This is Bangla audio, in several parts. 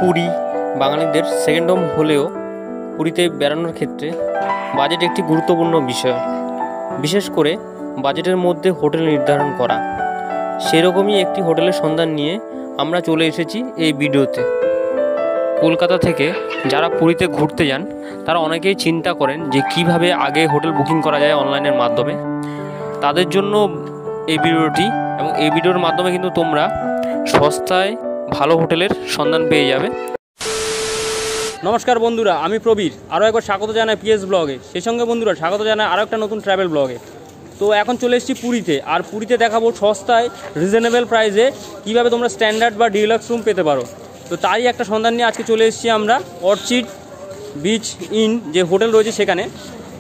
পুরী বাঙালিদের সেকেন্ড হোম হলেও পুরীতে বেড়ানোর ক্ষেত্রে বাজেট একটি গুরুত্বপূর্ণ বিষয়। বিশেষ করে বাজেটের মধ্যে হোটেল নির্ধারণ করা। সেরকমই একটি হোটেলের সন্ধান নিয়ে আমরা চলে এসেছি এই ভিডিওতে। কলকাতা থেকে যারা পুরীতে ঘুরতে যান তারা অনেকেই চিন্তা করেন যে কিভাবে আগে হোটেল বুকিং করা যায় অনলাইনের মাধ্যমে। তাদের জন্য এই ভিডিওটি, এবং এই ভিডিওর মাধ্যমে কিন্তু তোমরা সস্তায় ভালো হোটেলের সন্ধান পেয়ে যাবে। নমস্কার বন্ধুরা, আমি প্রবীর আরও একবার স্বাগত জানাই পিএস ব্লগে। সেই সঙ্গে বন্ধুরা স্বাগত জানাই আরও একটা নতুন ট্রাভেল ব্লগে। তো এখন চলে এসেছি পুরীতে, আর পুরীতে দেখাবো সস্তায় রিজনেবল প্রাইসে কীভাবে তোমরা স্ট্যান্ডার্ড বা ডিলাক্স রুম পেতে পারো। তো তারই একটা সন্ধান নিয়ে আজকে চলে এসেছি আমরা অর্চিড বিচ ইন যে হোটেল রয়েছে সেখানে।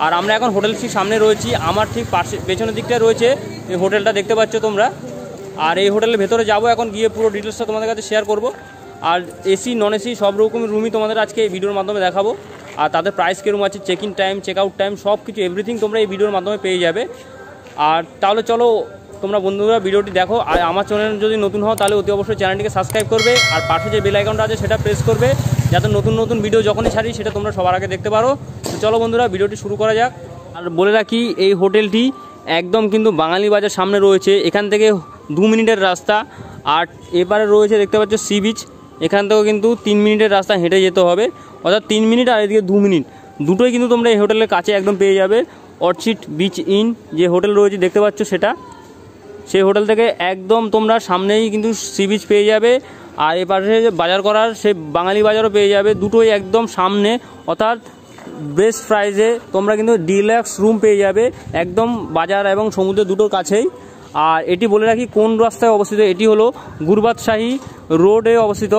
আর আমরা এখন হোটেলটির সামনে রয়েছি, আমার ঠিক পাশে পেছনের দিকটায় রয়েছে এই হোটেলটা দেখতে পাচ্ছ তোমরা। আর এই হোটেলের ভেতরে যাবো, এখন গিয়ে পুরো ডিটেলসটা তোমাদের কাছে শেয়ার করব। আর এসি নন এসি সব রকমের রুমই তোমাদের আজকে এই ভিডিওর মাধ্যমে দেখাবো। আর তাদের প্রাইস কীরকম আছে, check in time, check out time, সব কিছু এভরিথিং তোমরা এই ভিডিওর মাধ্যমে পেয়ে যাবে। আর তাহলে চলো তোমরা বন্ধুরা ভিডিওটি দেখো। আর আমার চ্যানেল যদি নতুন হও তাহলে অতি অবশ্যই চ্যানেলটিকে সাবস্ক্রাইব করবে, আর পাশে যে বেল আইকনটা আছে সেটা প্রেস করবে, যাতে নতুন নতুন ভিডিও যখনই ছাড়ি সেটা তোমরা সবার আগে দেখতে পারো। তো চলো বন্ধুরা ভিডিওটি শুরু করা যাক। আর বলে রাখি এই হোটেলটি একদম কিন্তু বাঙালি বাজার সামনে রয়েছে, এখান থেকে 2 মিনিটের রাস্তা। আর এবারে রয়েছে দেখতে পাচ্ছ সি বিচ, এখান থেকেও কিন্তু 3 মিনিটের রাস্তা হেঁটে যেতে হবে, অর্থাৎ 3 মিনিট আর এদিকে 2 মিনিট, দুটোই কিন্তু তোমরা এই হোটেলের কাছে একদম পেয়ে যাবে। অর্চিড বিচ ইন যে হোটেল রয়েছে দেখতে পাচ্ছ সেটা, সেই হোটেল থেকে একদম তোমরা সামনেই কিন্তু সি বিচ পেয়ে যাবে। আর এপাশে বাজার করার সে বাঙালি বাজারও পেয়ে যাবে, দুটোই একদম সামনে, অর্থাৎ বেস্ট প্রাইসে তোমরা কিন্তু ডিলাক্স রুম পেয়ে যাবে একদম বাজার এবং সমুদ্র দুটোর কাছেই। আর এটি বলে রাখি কোন রাস্তায় অবস্থিত, এটি হলো গুরবাদশাহী রোডে অবস্থিত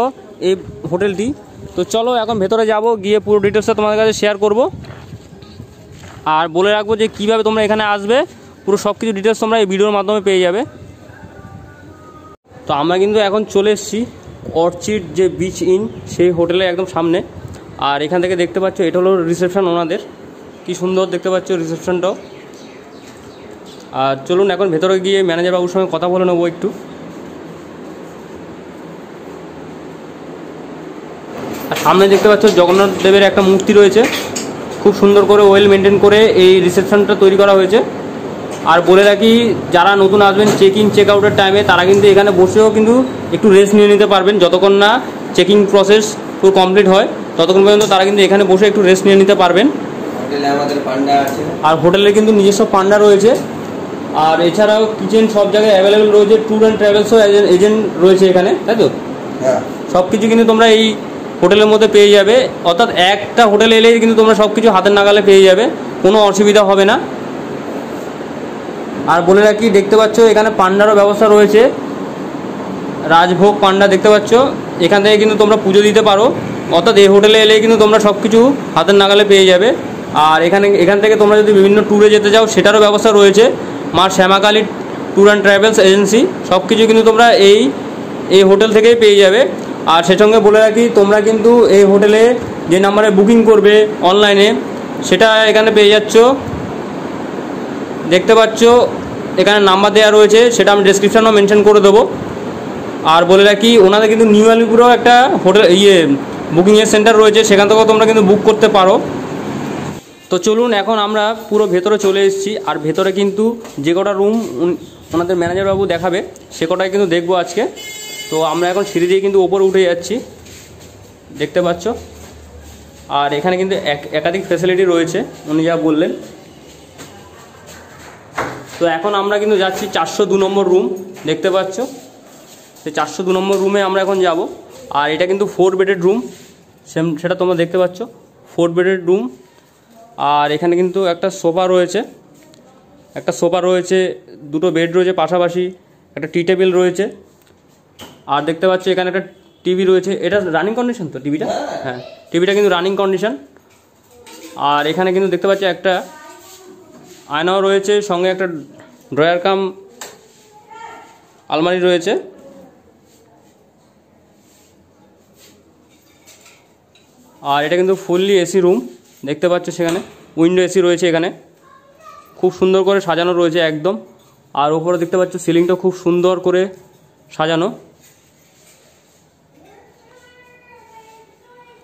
এই হোটেলটি। তো চলো এখন ভেতরে যাব, গিয়ে পুরো ডিটেলসটা তোমাদের কাছে শেয়ার করব। আর বলে রাখবো যে কীভাবে তোমরা এখানে আসবে, পুরো সব কিছু ডিটেলস তোমরা এই ভিডিওর মাধ্যমে পেয়ে যাবে। তো আমরা কিন্তু এখন চলে এসেছি অর্চিড যে বিচ ইন সেই হোটেলের একদম সামনে। আর এখান থেকে দেখতে পাচ্ছ এটা হলো রিসেপশন ওনাদের, কি সুন্দর দেখতে পাচ্ছ রিসেপশনটাও। আর চলুন এখন ভেতরে গিয়ে ম্যানেজার বাবুর সঙ্গে কথা বলে নেবো একটু। আর সামনে দেখতে পাচ্ছ জগন্নাথ দেবের একটা মূর্তি রয়েছে, খুব সুন্দর করে ওয়েল মেনটেন করে এই রিসেপশনটা তৈরি করা হয়েছে। আর বলে রাখি যারা নতুন আসবেন চেক ইন চেক আউটের টাইমে তারা কিন্তু এখানে বসেও কিন্তু একটু রেস্ট নিয়ে নিতে পারবেন, যতক্ষণ না চেকিং প্রসেস পুরো কমপ্লিট হয় ততক্ষণ পর্যন্ত তারা কিন্তু এখানে বসে একটু রেস্ট নিয়ে নিতে পারবেন। হোটেলে আমাদের পান্ডা আছে, আর হোটেলে কিন্তু নিজস্ব পান্ডা রয়েছে। আর এছাড়াও কিচেন সব জায়গায় অ্যাভেলেবেল রয়েছে, ট্যুর অ্যান্ড ট্রাভেলসও এজেন্ট রয়েছে এখানে, তাই তো? হ্যাঁ, সব কিছু কিন্তু তোমরা এই হোটেলের মধ্যে পেয়ে যাবে, অর্থাৎ একটা হোটেলে এলেই কিন্তু তোমরা সব কিছু হাতের নাগালে পেয়ে যাবে, কোনো অসুবিধা হবে না। আর বলে রাখি দেখতে পাচ্ছ এখানে পান্ডারও ব্যবস্থা রয়েছে, রাজভোগ পান্ডা দেখতে পাচ্ছ, এখান থেকে কিন্তু তোমরা পুজো দিতে পারো, অর্থাৎ এই হোটেলে এলেই কিন্তু তোমরা সব কিছু হাতের নাগালে পেয়ে যাবে। আর এখান থেকে তোমরা যদি বিভিন্ন ট্যুরে যেতে চাও সেটারও ব্যবস্থা রয়েছে, মা Shyamakali tour and travels agency, সব কিছু কিন্তু তোমরা এই হোটেল থেকেই পেয়ে যাবে। আর সে সঙ্গে বলে রাখি তোমরা কিন্তু এই হোটেলে যে নাম্বারে বুকিং করবে অনলাইনে সেটা এখানে পেয়ে যাচ্ছ, দেখতে পাচ্ছ এখানে নাম্বার দেওয়া রয়েছে, সেটা আমি ডেসক্রিপশানেও মেনশন করে দেবো। আর বলে রাখি ওনাদের কিন্তু নিউ আলিপুরেও একটা হোটেল বুকিংয়ের সেন্টার রয়েছে, সেখান থেকেও তোমরা কিন্তু বুক করতে পারো। তো চলুন এখন আমরা পুরো ভেতরে চলে এসেছি, আর ভেতরে কিন্তু যে কটা রুম ওনাদের ম্যানেজারবাবু দেখাবে সে কটাই কিন্তু দেখবো আজকে। তো আমরা এখন সিঁড়ি দিয়ে কিন্তু ওপরে উঠে যাচ্ছি, দেখতে পাচ্ছ। আর এখানে কিন্তু একাধিক ফ্যাসিলিটি রয়েছে উনি যা বললেন। তো এখন আমরা কিন্তু যাচ্ছি 402 নম্বর রুম, দেখতে পাচ্ছ, সেই 402 নম্বর রুমে আমরা এখন যাব। আর এটা কিন্তু 4 বেডেড রুম, সেটা তোমরা দেখতে পাচ্ছ 4 বেডেড রুম। আর এখানে কিন্তু একটা সোফা রয়েছে, দুটো বেড রয়েছে পাশাপাশি, একটা টি টেবিল রয়েছে। আর দেখতে পাচ্ছ এখানে একটা টিভি রয়েছে, এটা রানিং কন্ডিশন তো টিভিটা? হ্যাঁ, টিভিটা কিন্তু রানিং কন্ডিশন। আর এখানে কিন্তু দেখতে পাচ্ছ একটা আয়নাও রয়েছে, সঙ্গে একটা ড্রয়ার কাম আলমারি রয়েছে। আর এটা কিন্তু ফুললি এসি রুম, দেখতে পাচ্ছ সেখানে উইন্ডো এসি রয়েছে, এখানে খুব সুন্দর করে সাজানো রয়েছে একদম। আর ওপরে দেখতে পাচ্ছ সিলিংটা খুব সুন্দর করে সাজানো।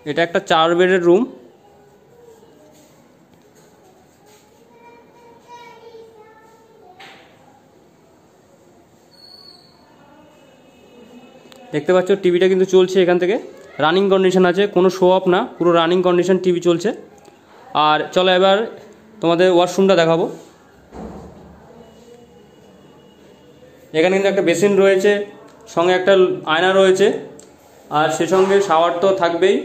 এটা একটা 4 বেডের রুম। দেখতে পাচ্ছ টিভিটা কিন্তু চলছে এখান থেকে, রানিং কন্ডিশন আছে, কোনো শো অফ না, পুরো রানিং কন্ডিশন টিভি চলছে। আর চলো এবার তোমাদের ওয়াশরুমটা দেখাবো। এখানে কিন্তু একটা বেসিন রয়েছে, সঙ্গে একটা আয়না রয়েছে, আর সে সঙ্গে শাওয়ার তো থাকবেই,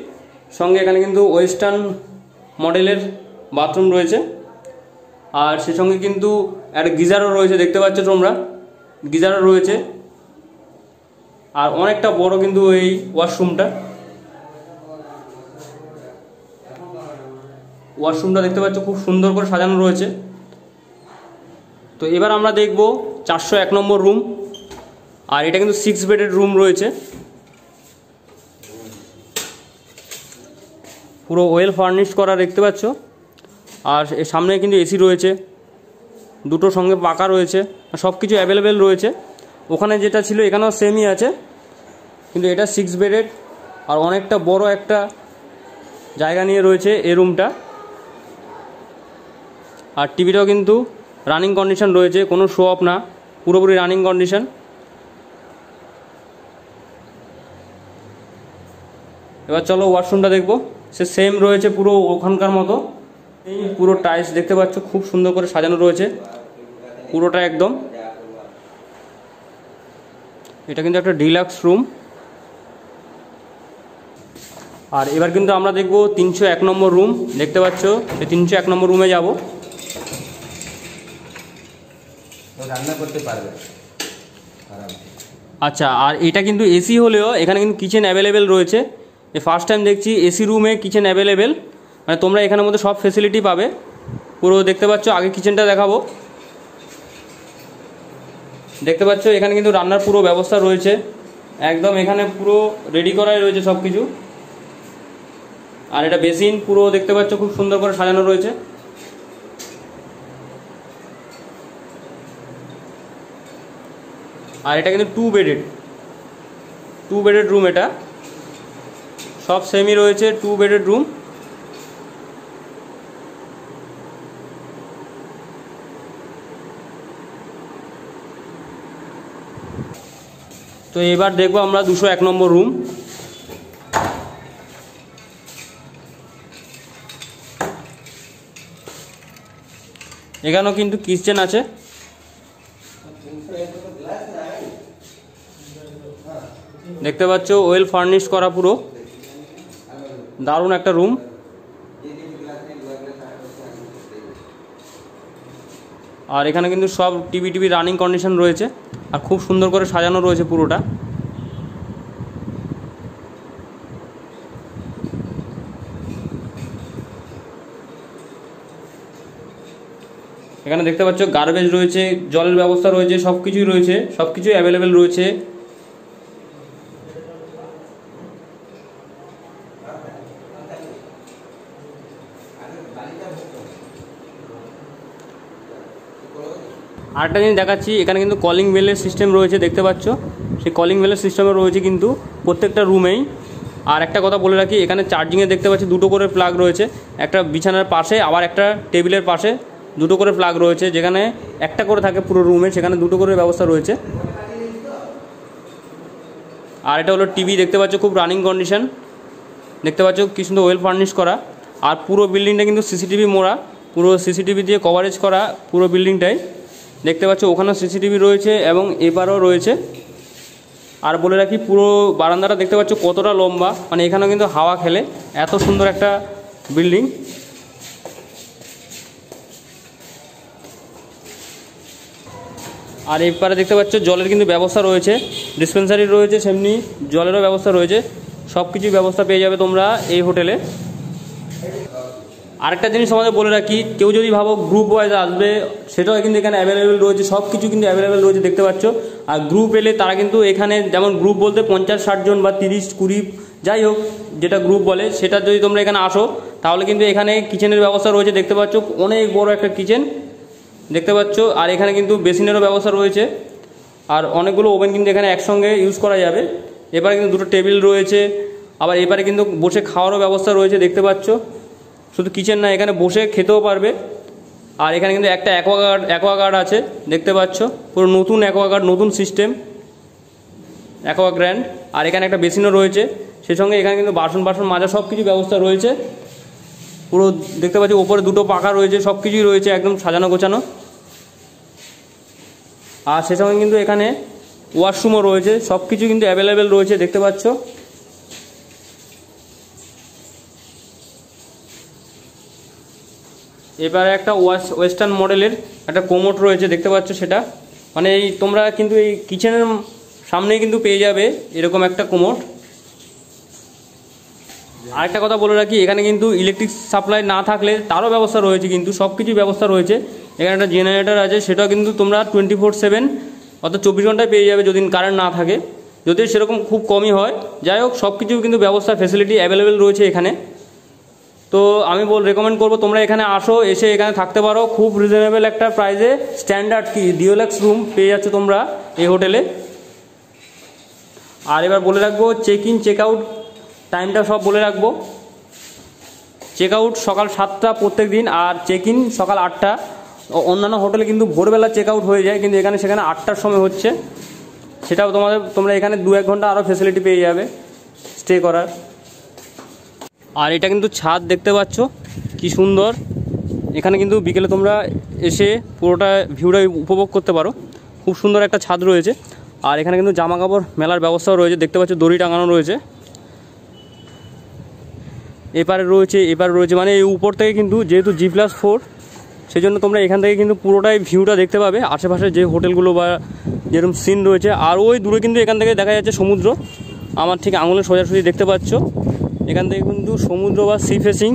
সঙ্গে এখানে কিন্তু ওয়েস্টার্ন মডেলের বাথরুম রয়েছে, আর সে সঙ্গে কিন্তু একটা গিজারও রয়েছে, দেখতে পাচ্ছ তোমরা গিজারও রয়েছে। আর অনেকটা বড় কিন্তু এই ওয়াশরুমটা দেখতে পাচ্ছ খুব সুন্দর করে সাজানো রয়েছে। তো এবার আমরা দেখব 401 নম্বর রুম, আর এটা কিন্তু 6 বেডের রুম রয়েছে, পুরো ওয়েল ফার্নিশ করা দেখতে পাচ্ছ। আর এর সামনে কিন্তু এসি রয়েছে, দুটো সঙ্গে পাকা রয়েছে, সব কিছু অ্যাভেলেবেল রয়েছে। ওখানে যেটা ছিল এখানেও সেমই আছে, কিন্তু এটা 6 বেডের আর অনেকটা বড় একটা জায়গা নিয়ে রয়েছে এই রুমটা। আর টিভিটাও কিন্তু রানিং কন্ডিশন রয়েছে, কোনো শো অফ না, পুরোপুরি রানিং কন্ডিশন। এবার চলো ওয়াশরুমটা দেখবো, সে সেম রয়েছে পুরো ওখানকার মতো। এই পুরো টাইলস দেখতে পাচ্ছ খুব সুন্দর করে সাজানো রয়েছে পুরোটা একদম। এটা কিন্তু একটা ডিলাক্স রুম। আর এবার কিন্তু আমরা দেখব 301 নম্বর রুম, দেখতে পাচ্ছ এই 301 নম্বর রুমে যাব। রান্না করতে পারবে। আচ্ছা, আর এটা কিন্তু এসি হলেও এখানে কিন্তু কিচেন অ্যাভেলেবেল রয়েছে। এই ফার্স্ট টাইম দেখছি এসি রুমে কিচেন অ্যাভেলেবেল, মানে তোমরা এখানের মধ্যে সব ফেসিলিটি পাবে পুরো। দেখতে পাচ্ছ, আগে কিচেনটা দেখাবো। দেখতে পাচ্ছ এখানে কিন্তু রান্নার পুরো ব্যবস্থা রয়েছে একদম, এখানে পুরো রেডি করাই রয়েছে সব কিছু। আর এটা বেসিন পুরো দেখতে পাচ্ছ খুব সুন্দর করে সাজানো রয়েছে। আর এটা কিন্তু 2 বেডেড রুম, এটা সব সেমই রয়েছে 2 বেডেড রুম। তো এবার দেখবো আমরা 201 নম্বর রুম। এখানেও কিন্তু কিচেন আছে, দেখতে পাচ্ছ ওয়েল ফার্নিশ করা পুরো, দারুণ একটা রুম। আর এখানে কিন্তু সব টিভি রানিং কন্ডিশন রয়েছে, আর খুব সুন্দর করে সাজানো রয়েছে পুরোটা। এখানে দেখতে পাচ্ছ গার্বেজ রয়েছে, জলের ব্যবস্থা রয়েছে, সব কিছুই রয়েছে, সব কিছুই অ্যাভেলেবেল রয়েছে। আরেকটা জিনিস দেখাচ্ছি, এখানে কিন্তু কলিং বেলের সিস্টেম রয়েছে, দেখতে পাচ্ছ সেই কলিং বেলের সিস্টেমে রয়েছে কিন্তু প্রত্যেকটা রুমেই। আর একটা কথা বলে রাখি, এখানে চার্জিংয়ে দেখতে পাচ্ছি দুটো করে প্লাগ রয়েছে, একটা বিছানার পাশে আবার একটা টেবিলের পাশে দুটো করে প্লাগ রয়েছে, যেখানে একটা করে থাকে পুরো রুমে, সেখানে দুটো করে ব্যবস্থা রয়েছে। আর এটা হলো টিভি, দেখতে পাচ্ছ খুব রানিং কন্ডিশন, দেখতে পাচ্ছ কি সুন্দর ওয়েল ফার্নিশ করা। আর পুরো বিল্ডিংটা কিন্তু সিসিটিভি মোড়া, পুরো সিসিটিভি দিয়ে কভারেজ করা পুরো বিল্ডিংটাই। দেখতে পাচ্ছ ওখানেও সিসিটিভি রয়েছে এবং এপারেও রয়েছে। আর বলে রাখি পুরো বারান্দাটা দেখতে পাচ্ছ কতটা লম্বা, মানে এখানেও কিন্তু হাওয়া খেলে, এত সুন্দর একটা বিল্ডিং। আর এপারে দেখতে পাচ্ছ জলের কিন্তু ব্যবস্থা রয়েছে, ডিসপেন্সারি রয়েছে, সেমনি জলেরও ব্যবস্থা রয়েছে, সব কিছুই ব্যবস্থা পেয়ে যাবে তোমরা এই হোটেলে। আরেকটা জিনিস আমাদের বলে রাখি, কেউ যদি ভাবো গ্রুপ ওয়াইজ আসবে, সেটাও কিন্তু এখানে অ্যাভেলেবেল রয়েছে, সব কিছু কিন্তু অ্যাভেলেবেল রয়েছে, দেখতে পাচ্ছ। আর গ্রুপ এলে তারা কিন্তু এখানে, যেমন গ্রুপ বলতে 50-60 জন বা 30-20 যাই হোক যেটা গ্রুপ বলে, সেটা যদি তোমরা এখানে আসো তাহলে কিন্তু এখানে কিচেনের ব্যবস্থা রয়েছে, দেখতে পাচ্ছ অনেক বড় একটা কিচেন দেখতে পাচ্ছ। আর এখানে কিন্তু বেসিনেরও ব্যবস্থা রয়েছে, আর অনেকগুলো ওভেন কিন্তু এখানে একসঙ্গে ইউজ করা যাবে। এবারে কিন্তু দুটো টেবিল রয়েছে, আবার এপারে কিন্তু বসে খাওয়ারও ব্যবস্থা রয়েছে দেখতে পাচ্ছ। শুধু কিচেন না, এখানে বসে খেতেও পারবে। আর এখানে কিন্তু একটা অ্যাকোয়াগার্ড আছে দেখতে পাচ্ছ, পুরো নতুন অ্যাকোয়াগার্ড, নতুন সিস্টেম অ্যাকোয়াগ্র্যান্ড। আর এখানে একটা বেসিনও রয়েছে, সেই সঙ্গে এখানে কিন্তু বাসন মাজা সব কিছু ব্যবস্থা রয়েছে। পুরো দেখতে পাচ্ছি ওপরে দুটো পাখা রয়েছে, সব কিছুই রয়েছে একদম সাজানো গোছানো। আর সে সঙ্গে কিন্তু এখানে ওয়াশরুমও রয়েছে, সব কিছু কিন্তু অ্যাভেলেবেল রয়েছে দেখতে পাচ্ছ। এবারে একটা ওয়েস্টার্ন মডেলের একটা কোমোড রয়েছে দেখতে পাচ্ছ, সেটা মানে এই তোমরা কিন্তু এই কিচেনের সামনেই কিন্তু পেয়ে যাবে এরকম একটা কোমোড। আরেকটা কথা বলে রাখি, এখানে কিন্তু ইলেকট্রিক সাপ্লাই না থাকলে তারও ব্যবস্থা রয়েছে, কিন্তু সব কিছুই ব্যবস্থা রয়েছে। এখানে একটা জেনারেটর আছে, সেটাও কিন্তু তোমরা 24/7 অর্থাৎ 24 ঘন্টায় পেয়ে যাবে যদি কারেন্ট না থাকে, যদি সেরকম খুব কমই হয়। যাই হোক, সব কিছু কিন্তু ব্যবস্থা ফেসিলিটি অ্যাভেলেবেল রয়েছে এখানে। তো আমি রেকমেন্ড করবো তোমরা এখানে আসো, এসে এখানে থাকতে পারো খুব রিজনেবল একটা প্রাইসে। স্ট্যান্ডার্ড কি ডিওলাক্স রুম পেয়ে যাচ্ছ তোমরা এই হোটেলে। আর এবার বলে রাখবো চেক ইন চেক আউট টাইমটা সব বলে রাখবো। চেক আউট সকাল 7টা প্রত্যেক দিন, আর চেক ইন সকাল 8টা। অন্যান্য হোটেলে কিন্তু ভোরবেলা চেক আউট হয়ে যায়, কিন্তু সেখানে 8টার সময় হচ্ছে। সেটাও তোমরা এখানে 2-1 ঘন্টা আরও ফেসিলিটি পেয়ে যাবে স্টে করার। আর এটা কিন্তু ছাদ দেখতে পাচ্ছ কি সুন্দর। এখানে কিন্তু বিকেলে তোমরা এসে পুরোটা ভিউটা উপভোগ করতে পারো। খুব সুন্দর একটা ছাদ রয়েছে। আর এখানে কিন্তু জামা কাপড় মেলার ব্যবস্থাও রয়েছে দেখতে পাচ্ছ, দড়ি টাঙানো রয়েছে। এপারে রয়েছে মানে এই উপর থেকে কিন্তু যেহেতু G+4, সেই জন্য তোমরা এখান থেকে কিন্তু পুরোটাই ভিউটা দেখতে পাবে, আশেপাশে যে হোটেলগুলো বা যেরকম সিন রয়েছে। আর ওই দূরে কিন্তু এখান থেকে দেখা যাচ্ছে সমুদ্র, আমার ঠিক আঙুলের সোজাসুজি দেখতে পাচ্ছ। এখান থেকে কিন্তু সমুদ্র বা সি ফেসিং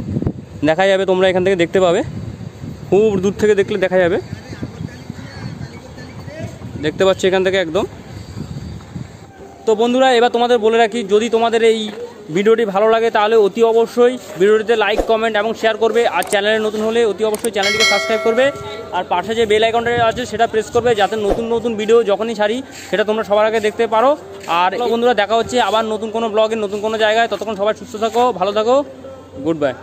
দেখা যাবে, তোমরা এখান থেকে দেখতে পাবে, খুব দূর থেকে দেখলে দেখা যাবে। দেখতে পাচ্ছ এখান থেকে একদম। তো বন্ধুরা, এবার তোমাদের বলে রাখি, যদি তোমাদের এই ভিডিওটি ভালো লাগে তাহলে অতি অবশ্যই ভিডিওটিতে লাইক, কমেন্ট এবং শেয়ার করবে। আর চ্যানেলে নতুন হলে অতি অবশ্যই চ্যানেলটিকে সাবস্ক্রাইব করবে। আর পাশে যে বেল আইকনটা আছে সেটা প্রেস করবে, যাতে নতুন ভিডিও যখনই ছাড়ি সেটা তোমরা সবার আগে দেখতে পারো। আর বন্ধুরা, দেখা হচ্ছে আবার নতুন কোনো ব্লগে, নতুন কোনো জায়গায়। ততক্ষণ সবাই সুস্থ থাকো, ভালো থাকো, গুড বাই।